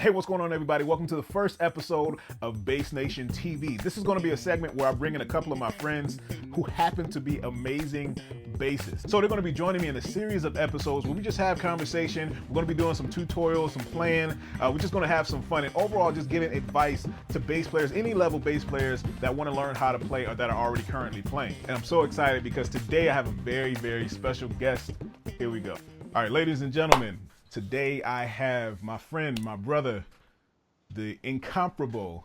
Hey, what's going on, everybody? Welcome to the first episode of Bass Nation TV. This is going to be a segment where I bring in a couple of my friends who happen to be amazing bassists. So they're going to be joining me in a series of episodes where we just have conversation. We're going to be doing some tutorials, some playing. We're just going to have some fun and overall just giving advice to bass players, any level bass players that want to learn how to play or that are already currently playing. And I'm so excited because today I have a very, very special guest. Here we go. All right, ladies and gentlemen. Today I have my friend, my brother, the incomparable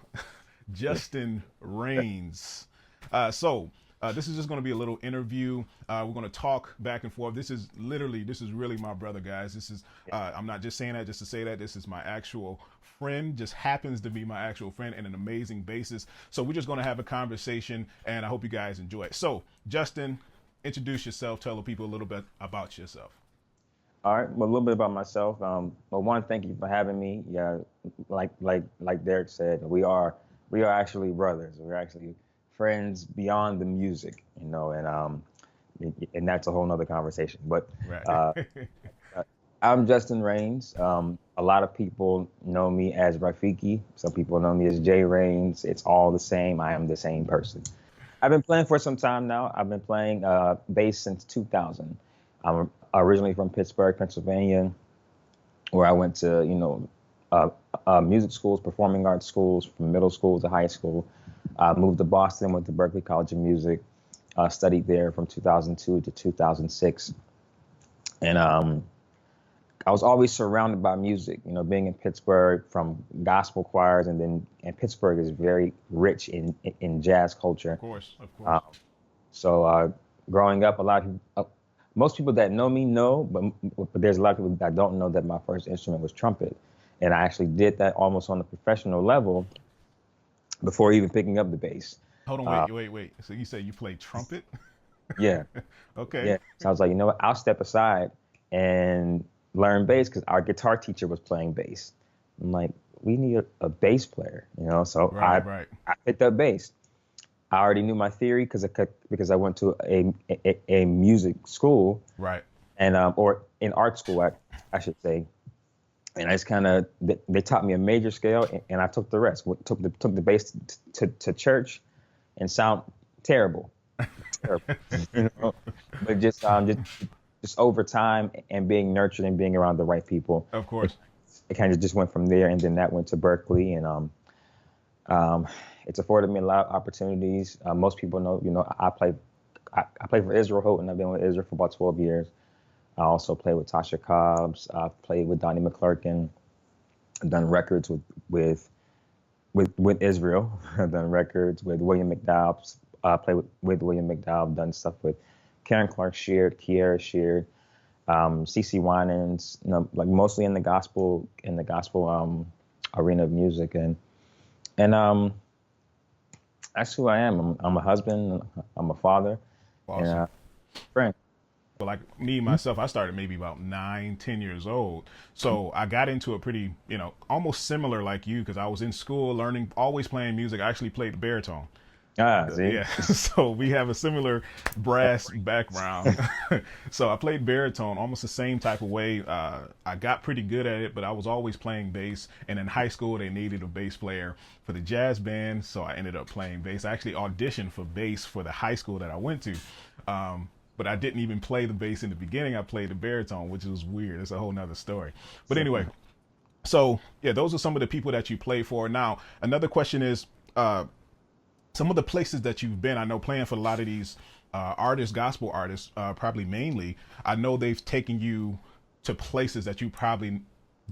Justin Jraines. This is just going to be a little interview. We're going to talk back and forth. This is really my brother, guys. This is, I'm not just saying that just to say that. This is my actual friend, just happens to be my actual friend and an amazing bassist. So we're just going to have a conversation and I hope you guys enjoy it. So Justin, introduce yourself. Tell the people a little bit about yourself. All right, well, a little bit about myself. Well, one, thank you for having me. Yeah, like Daric said, we are actually brothers. We're actually friends beyond the music, you know, and that's a whole nother conversation. But right. I'm Justin Jraines. A lot of people know me as Rafiki. Some people know me as Jraines. It's all the same. I am the same person. I've been playing for some time now. I've been playing bass since 2000. I'm originally from Pittsburgh, Pennsylvania, where I went to, music schools, performing arts schools, from middle school to high school. Moved to Boston, went to Berklee College of Music, studied there from 2002 to 2006. And I was always surrounded by music, you know, being in Pittsburgh from gospel choirs, and Pittsburgh is very rich in jazz culture. Of course. So growing up, most people that know me know, but there's a lot of people that don't know that my first instrument was trumpet. And I actually did that almost on a professional level before even picking up the bass. Hold on, wait. So you say you play trumpet? Yeah. Okay. Yeah. So I was like, you know what, I'll step aside and learn bass because our guitar teacher was playing bass. I'm like, we need a bass player, you know? So I picked up bass. I already knew my theory because I went to a music school, right? And or in art school, I should say. And I just they taught me a major scale, and I took the rest. Took the bass to church, and sound terrible, you know? But just over time and being nurtured and being around the right people. Of course, it kind of just went from there, and then that went to Berklee, and it's afforded me a lot of opportunities. Most people know, you know, I play for Israel Houghton. I've been with Israel for about 12 years. I also play with Tasha Cobbs. I've played with Donnie McClurkin. I've done records with Israel. I've done records with William McDowell. Played with William McDowell. I've done stuff with Karen Clark Sheard, Kiera Sheard, CeCe Winans. You know, like mostly in the gospel arena of music, and that's who I am. I'm a husband. I'm a father. Awesome. And friend. But like me, myself, I started maybe about 9-10 years old. So I got into a pretty, you know, almost similar like you, because I was in school learning, always playing music. I actually played the baritone. See? Yeah. So we have a similar brass background. So I played baritone almost the same type of way. I got pretty good at it, but I was always playing bass. And in high school, they needed a bass player for the jazz band. So I ended up playing bass. I actually auditioned for bass for the high school that I went to. But I didn't even play the bass in the beginning. I played the baritone, which was weird. It's a whole nother story. But anyway, so yeah, those are some of the people that you play for. Now, another question is, some of the places that you've been, I know playing for a lot of these gospel artists, probably mainly, I know they've taken you to places that you probably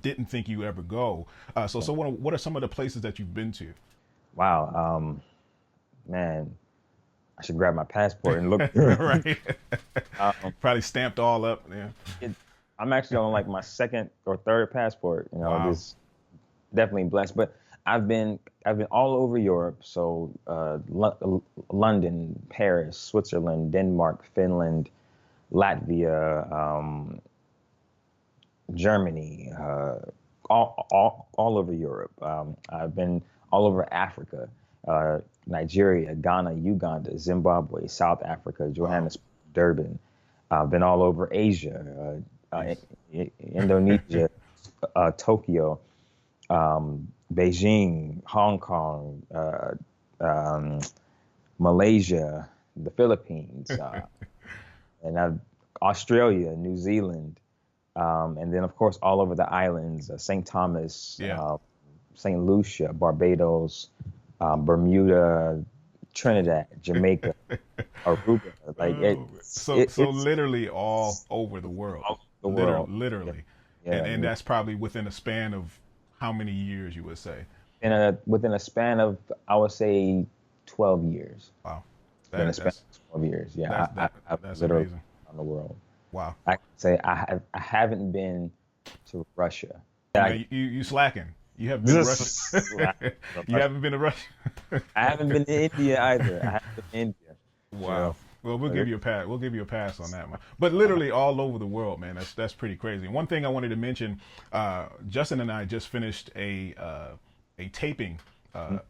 didn't think you ever go. So what are some of the places that you've been to? Wow, man, I should grab my passport and look. Right. Probably stamped all up. Yeah. I'm actually on like my second or third passport. You know, wow. Just definitely blessed. But I've been all over Europe. So London, Paris, Switzerland, Denmark, Finland, Latvia, Germany, all over Europe. I've been all over Africa, Nigeria, Ghana, Uganda, Zimbabwe, South Africa, Johannesburg, Durban. I've been all over Asia, Indonesia, Tokyo. Beijing, Hong Kong, um, Malaysia, the Philippines, and Australia, New Zealand, and then of course all over the islands, St. Thomas, Yeah. St. Lucia, Barbados, Bermuda, Trinidad, Jamaica, Aruba. Like Oh, so it's literally all over the world, all over the world. literally, Yeah, and that's probably within a span of how many years you would say? within a span of, I would say, 12 years. Wow, Within a that span that's of 12 years. Yeah, that's I, that I've that's literally amazing. around the world. Wow. I can say I haven't been to Russia. Oh I, man, you slacking. You haven't been to Russia. just, You haven't been to Russia. I haven't been to India either. I haven't been to India. You Wow. know, Well, we'll but give you a pass. We'll give you a pass on that one. But literally all over the world, man. That's pretty crazy. One thing I wanted to mention, Justin and I just finished a taping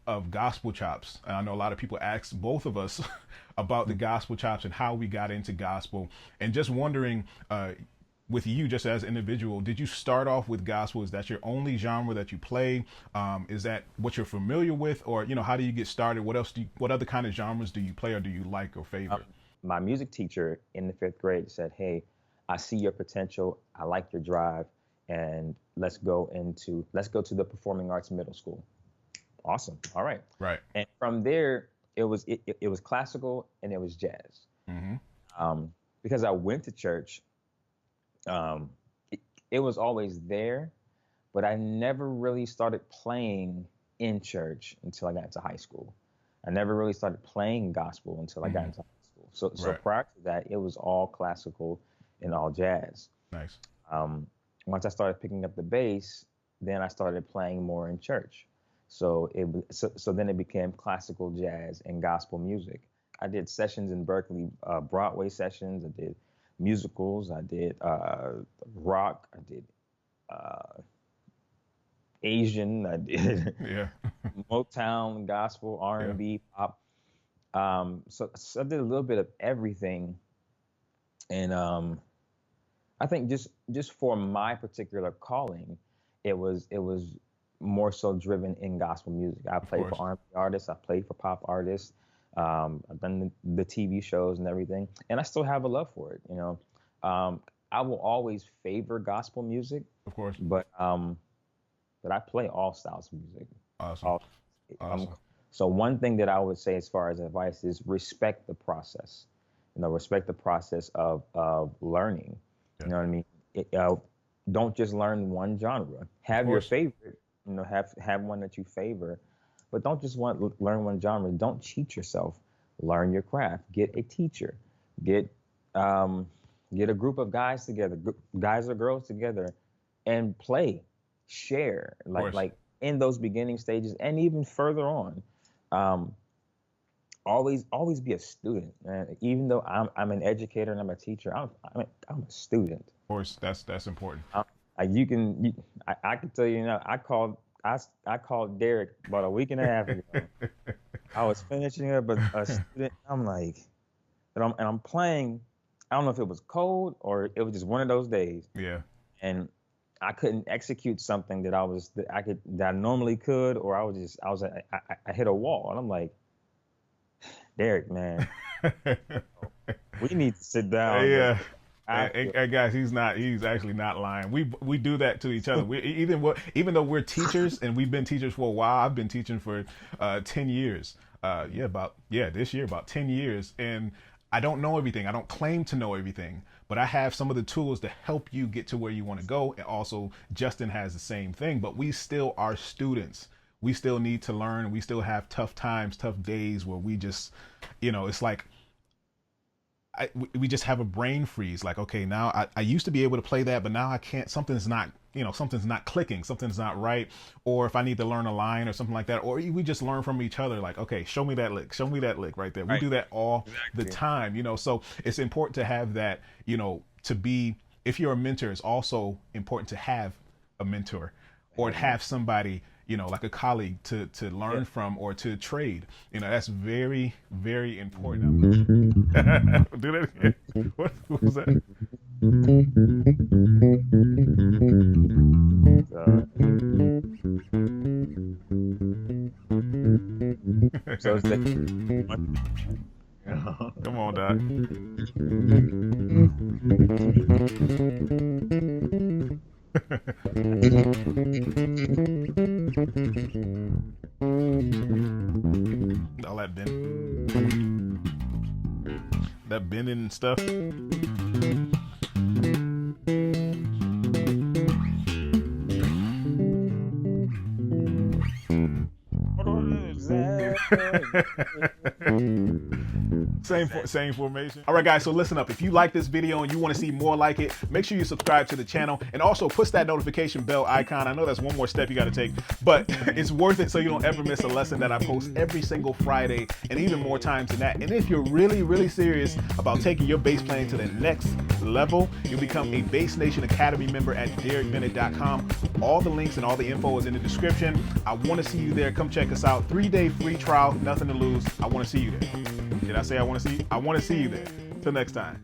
of Gospel Chops. And I know a lot of people ask both of us about the Gospel Chops and how we got into gospel, and just wondering. With you, just as an individual, did you start off with gospel? Is that your only genre that you play? Is that what you're familiar with, or how do you get started? What other kind of genres do you play, or do you like or um, favorite? my music teacher in the 5th grade said, "Hey, I see your potential. I like your drive, and let's go to the performing arts middle school." Awesome. All right. Right. And from there, it was classical and it was jazz. Mm-hmm. Because I went to church, um, it was always there, but I never really started playing in church until I got into high school. I never really started playing gospel until I got Mm-hmm. into high school. So Right. prior to that, it was all classical and all jazz. Nice. Um, Once I started picking up the bass, then I started playing more in church. So then it became classical jazz and gospel music. I did sessions in Berkeley, Broadway sessions. I did musicals. I did rock. I did uh, Asian. I did Yeah. Motown, gospel, Yeah. R&B, pop. So I did a little bit of everything, and I think just for my particular calling, it was more so driven in gospel music. I Of played for course. R&B artists. I played for pop artists. I've done the TV shows and everything, and I still have a love for it. I will always favor gospel music, Of course. but I play all styles of music. Awesome. All, um, Awesome. so one thing that I would say as far as advice is respect the process. Respect the process of learning. Yeah. You know what I mean? Don't just learn one genre. Of Have your course. favorite. Have one that you favor, but don't just learn one genre. Don't cheat yourself. Learn your craft. Get a teacher. Get um, get a group of guys together, guys or girls together, and play, share. Of Like course. like in those beginning stages, and even further on. Um, always be a student, man. Even though I'm an educator and I'm a teacher, I'm a student. Of course. That's important. You can I can tell you now. I called Daric about a week and a half ago. I was finishing up a student. I'm like, and I'm playing. I don't know if it was cold or it was just one of those days, Yeah. and I couldn't execute something that I normally could, or I hit a wall, and I'm like, Daric, man, we need to sit down. Yeah. After. And guys, he's actually not lying. We do that to each other. Even though we're teachers and we've been teachers for a while. I've been teaching for 10 years. This year about 10 years, and I don't know everything. I don't claim to know everything, but I have some of the tools to help you get to where you want to go. And also Justin has the same thing, but we still are students. We still need to learn. We still have tough times, tough days where we just, it's like we just have a brain freeze. Like, okay, now I used to be able to play that, but now I can't. Something's not clicking. Something's not right. Or if I need to learn a line or something like that, or we just learn from each other. Like, okay, show me that lick. Show me that lick right there. We Right. do that all the Exactly. time. So it's important to have that. To be, if you're a mentor, it's also important to have a mentor or to have somebody, like a colleague to learn Yeah. from or to trade. That's very, very important. Do that again. What was that? Uh, So it's Come on, Doc. All that bending. That bending and stuff. Same formation. All right, guys, so listen up. If you like this video and you want to see more like it, make sure you subscribe to the channel and also push that notification bell icon. I know that's one more step you got to take, but it's worth it so you don't ever miss a lesson that I post every single Friday and even more times than that. And if you're really, really serious about taking your bass playing to the next level, you'll become a Bass Nation Academy member at DaricBennett.com. All the links and all the info is in the description. I want to see you there. Come check us out. 3-day free trial, nothing to lose. I want to see you there. Did I say I want to see you? I want to see you there. Till next time.